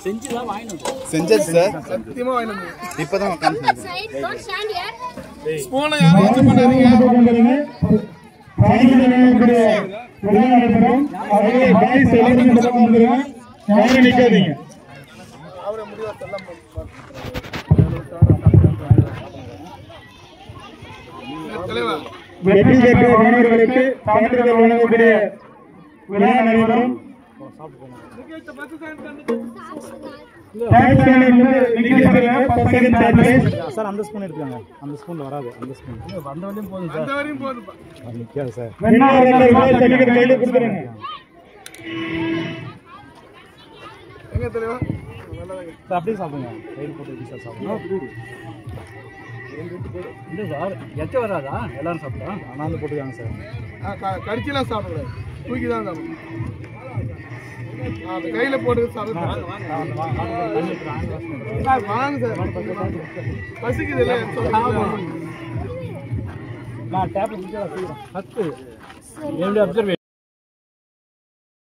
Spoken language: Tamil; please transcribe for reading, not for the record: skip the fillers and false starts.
செஞ்சுதான் வாங்கினோம். செஞ்சது சார். சத்தியமா வாங்கினோம். இப்பதான் உட்கார்ந்து ஸ்பூனை யாரும் யூஸ் பண்ணாதீங்க. யாரும் நிக்காதீங்க. அவரை முடிவா செல்லம் வெற்றி பெற்ற மாணவர்களுக்கு சான்றிதழ் வழங்கக்கூடிய விழா நடைபெறும். சார் அந்த ஸ்பூன் எடுத்துக்காங்க. அந்த ஸ்பூன்ல வராது. அந்த ஸ்பூன் வந்த வரையும் போதும் சார். அந்த வரையும் போதும். அது நிக்காது சார். கையில கொடுத்துருங்க. எங்க தெரியுமா? சார் அப்படியே சாப்பிடுங்க. கையில் போட்டு எப்படி சார் சாப்பிடுங்க? இல்லை சார் எச்ச வராதா? எல்லாரும் சாப்பிட்டா அண்ணாந்து போட்டுக்காங்க சார். கடிச்செல்லாம் சாப்பிடக்கூடாது. தூக்கி தான் சாப்பிடணும். கையில போட்டு சாப்பிடுங்க. வாங்க சார். பசிக்குது இல்லை நான் டேப்லெட் 10 எப்படி அப்சர்வ்